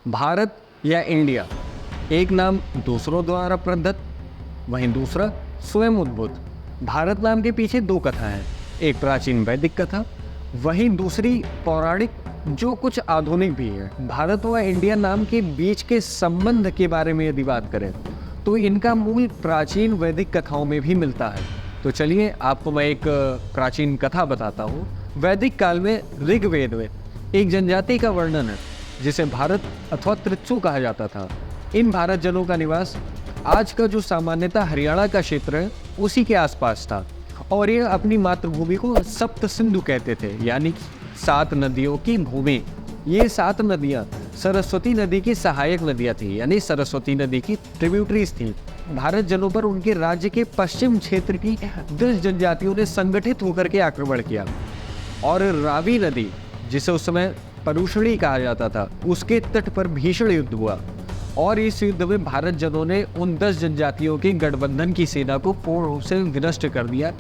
भारत या इंडिया, एक नाम दूसरों द्वारा प्रदत्त, वहीं दूसरा स्वयं उद्भूत। भारत नाम के पीछे दो कथा हैं, एक प्राचीन वैदिक कथा, वहीं दूसरी पौराणिक जो कुछ आधुनिक भी है। भारत व इंडिया नाम के बीच के संबंध के बारे में यदि बात करें तो इनका मूल प्राचीन वैदिक कथाओं में भी मिलता है। तो चलिए आपको मैं एक प्राचीन कथा बताता हूँ। वैदिक काल में ऋग्वेद में एक जनजाति का वर्णन है जिसे भारत अथवा त्रित्सु कहा जाता था। इन भारत जनों का निवास आज का जो सामान्यतः हरियाणा का क्षेत्र है उसी के आसपास था, और ये अपनी मातृभूमि को सप्त सिंधु कहते थे, यानी 7 नदियों की भूमि। ये 7 नदियाँ सरस्वती नदी की सहायक नदियाँ थी, यानी सरस्वती नदी की ट्रिब्यूटरीज थी। भारत जनों पर उनके राज्य के पश्चिम क्षेत्र की 10 जनजातियों ने संगठित होकर के आक्रमण किया, और रावी नदी, जिसे उस समय परुषणी कहा जाता था, उसके तट पर भीषण युद्ध हुआ। और इस युद्ध में भारत जनों ने उन 10 जनजातियों के गठबंधन की सेना को पूर्ण रूप से विनष्ट कर दिया।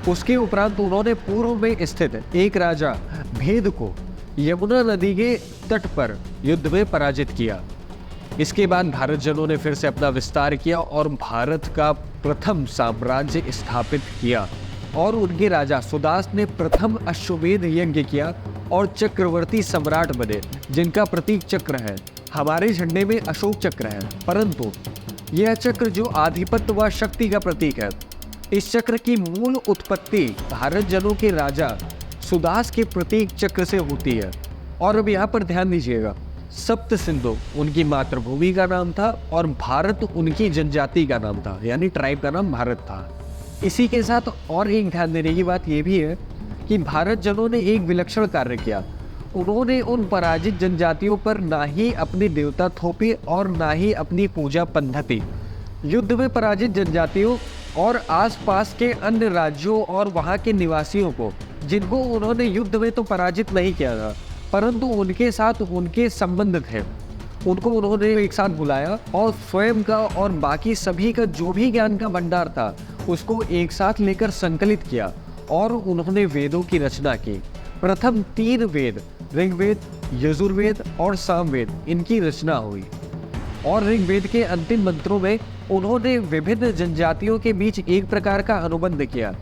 उसके उपरांत उन्होंने पूर्व में स्थित एक राजा भेद को यमुना नदी के तट पर युद्ध में पराजित किया। इसके बाद भारत जनों ने फिर से अपना विस्तार किया और भारत का प्रथम साम्राज्य स्थापित किया, और उनके राजा सुदास ने प्रथम अश्वमेध यज्ञ किया और चक्रवर्ती सम्राट बने, जिनका प्रतीक चक्र है। हमारे झंडे में अशोक चक्र है, परंतु यह चक्र जो आधिपत्य व शक्ति का प्रतीक है, इस चक्र की मूल उत्पत्ति भारत जनों के राजा सुदास के प्रतीक चक्र से होती है। और अब यहाँ पर ध्यान दीजिएगा, सप्त सिंधु उनकी मातृभूमि का नाम था और भारत उनकी जनजाति का नाम था, यानी ट्राइब का नाम भारत था। इसी के साथ और एक ध्यान देने की बात यह भी है कि भारत जनों ने एक विलक्षण कार्य किया। उन्होंने उन पराजित जनजातियों पर ना ही अपनी देवता थोपे और ना ही अपनी पूजा पद्धति। युद्ध में पराजित जनजातियों और आसपास के अन्य राज्यों और वहां के निवासियों को, जिनको उन्होंने युद्ध में तो पराजित नहीं किया था, परंतु उनके साथ उनके संबंध थे, उनको उन्होंने एक साथ बुलाया और स्वयं का और बाकी सभी का जो भी ज्ञान का भंडार था उसको एक साथ लेकर संकलित किया, और उन्होंने वेदों की रचना की। प्रथम 3 वेद, ऋग्वेद, यजुर्वेद और सामवेद, इनकी रचना हुई। और ऋग्वेद के अंतिम मंत्रों में उन्होंने विभिन्न जनजातियों के बीच एक प्रकार का अनुबंध किया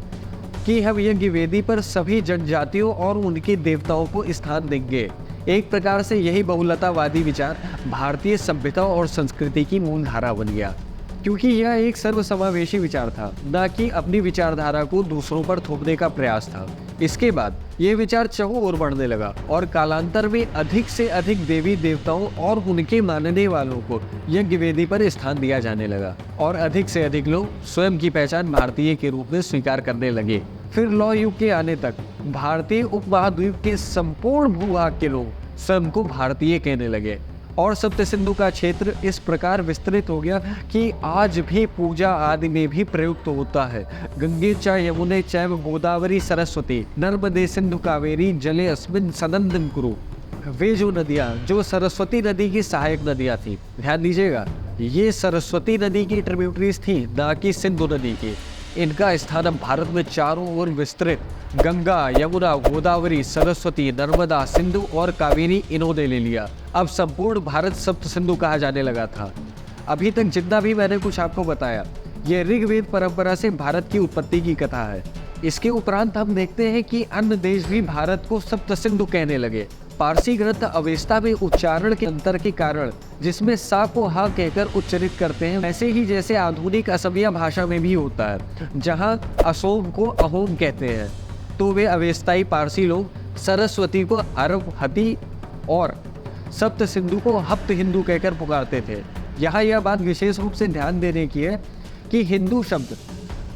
कि हम यज्ञ वेदी पर सभी जनजातियों और उनके देवताओं को स्थान देंगे। एक प्रकार से यही बहुलतावादी विचार भारतीय सभ्यता और संस्कृति की मूल धारा बन गया, क्योंकि यह एक सर्वसमावेशी विचार था, न कि अपनी विचारधारा को दूसरों पर थोपने का प्रयास था। इसके बाद ये विचार चहुं ओर बढ़ने लगा और कालांतर में अधिक से अधिक देवी देवताओं और उनके मानने वालों को यज्ञ वेदी पर स्थान दिया जाने लगा, और अधिक से अधिक लोग स्वयं की पहचान भारतीय के रूप में स्वीकार करने लगे। फिर लौह युग के आने तक भारतीय उपमहाद्वीप के संपूर्ण भूभाग के लोग स्वयं को भारतीय कहने लगे, और सप्त सिंधु का क्षेत्र इस प्रकार विस्तृत हो गया कि आज भी पूजा आदि में भी प्रयुक्त होता है। गंगे च यमुने चैव गोदावरी सरस्वती नर्मदे सिंधु कावेरी जले अस्मिन् सनंदन कुरु। वे जो नदियाँ जो सरस्वती नदी की सहायक नदियाँ थी, ध्यान दीजिएगा, ये सरस्वती नदी की ट्रिब्यूटरीज थी, ना कि सिंधु नदी की। इनका स्थान अब भारत में चारों ओर विस्तृत गंगा, यमुना, गोदावरी, सरस्वती, नर्मदा, सिंधु और कावेरी इन्होंने ले लिया। अब संपूर्ण भारत सप्त सिंधु कहा जाने लगा था। अभी तक जितना भी मैंने कुछ आपको बताया, ये ऋग्वेद परंपरा से भारत की उत्पत्ति की कथा है। इसके उपरांत हम देखते हैं कि अन्य देश भी भारत को सप्त सिंधु कहने लगे। पारसी ग्रंथ अवेस्ता में उच्चारण के अंतर के कारण, जिसमें सा को हा कहकर उच्चरित करते हैं, वैसे ही जैसे आधुनिक असमिया भाषा में भी होता है, जहां असोम को अहोम कहते हैं, तो वे अवेस्ताई पारसी लोग सरस्वती को अरब हती और सप्त सिंधु को हप्त हिंदू कहकर पुकारते थे। यहाँ यह बात विशेष रूप से ध्यान देने की है कि हिंदू शब्द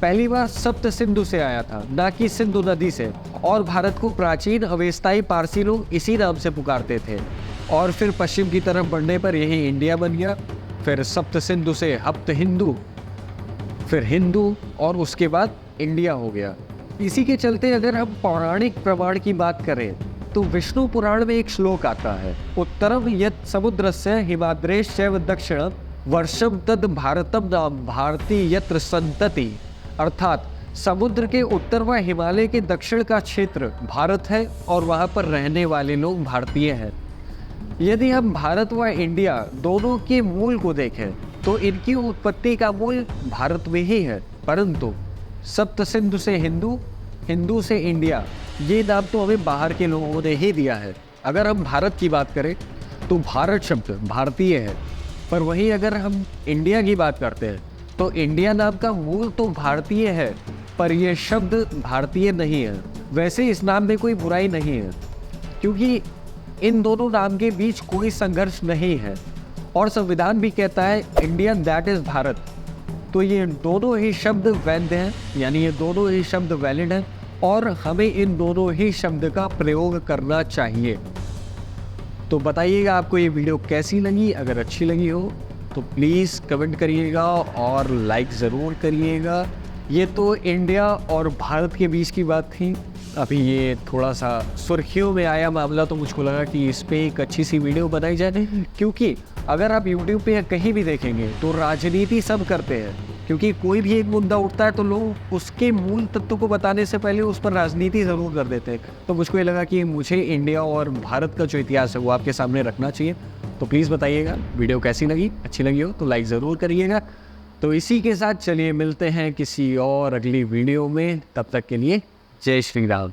पहली बार सप्त सिंधु से आया था, ना कि सिंधु नदी से, और भारत को प्राचीन अवेस्ताई पारसी लोग इसी नाम से पुकारते थे। और फिर पश्चिम की तरफ बढ़ने पर यही इंडिया बन गया, फिर सप्त सिंधु से हप्त हिंदू, फिर हिंदू, और उसके बाद इंडिया हो गया। इसी के चलते अगर हम पौराणिक प्रमाण की बात करें तो विष्णु पुराण में एक श्लोक आता है, उत्तरम यत् समुद्रस्य हिमाद्रेश चैव दक्षिणम वर्षम तद भारतम नाम भारती यत्र संतति। अर्थात समुद्र के उत्तर व हिमालय के दक्षिण का क्षेत्र भारत है और वहाँ पर रहने वाले लोग भारतीय हैं। यदि हम भारत व इंडिया दोनों के मूल को देखें तो इनकी उत्पत्ति का मूल भारत में ही है, परंतु सप्त सिंधु से हिंदू, हिंदू से इंडिया, ये नाम तो हमें बाहर के लोगों ने ही दिया है। अगर हम भारत की बात करें तो भारत शब्द भारतीय है, पर वहीं अगर हम इंडिया की बात करते हैं तो इंडिया नाम का मूल तो भारतीय है, पर यह शब्द भारतीय नहीं है। वैसे इस नाम में कोई बुराई नहीं है, क्योंकि इन दोनों नाम के बीच कोई संघर्ष नहीं है और संविधान भी कहता है इंडियन दैट इज भारत। तो ये दोनों ही शब्द वैध हैं, यानी ये दोनों ही शब्द वैलिड हैं और हमें इन दोनों ही शब्द का प्रयोग करना चाहिए। तो बताइएगा आपको ये वीडियो कैसी लगी। अगर अच्छी लगी हो तो प्लीज़ कमेंट करिएगा और लाइक ज़रूर करिएगा। ये तो इंडिया और भारत के बीच की बात थी। अभी ये थोड़ा सा सुर्खियों में आया मामला, तो मुझको लगा कि इस पे एक अच्छी सी वीडियो बनाई जाए, क्योंकि अगर आप YouTube पे या कहीं भी देखेंगे तो राजनीति सब करते हैं, क्योंकि कोई भी एक मुद्दा उठता है तो लोग उसके मूल तत्व को बताने से पहले उस पर राजनीति ज़रूर कर देते हैं। तो मुझको ये लगा कि मुझे इंडिया और भारत का जो इतिहास है वो आपके सामने रखना चाहिए। तो प्लीज़ बताइएगा वीडियो कैसी लगी। अच्छी लगी हो तो लाइक ज़रूर करिएगा। तो इसी के साथ चलिए मिलते हैं किसी और अगली वीडियो में। तब तक के लिए जय श्री राम।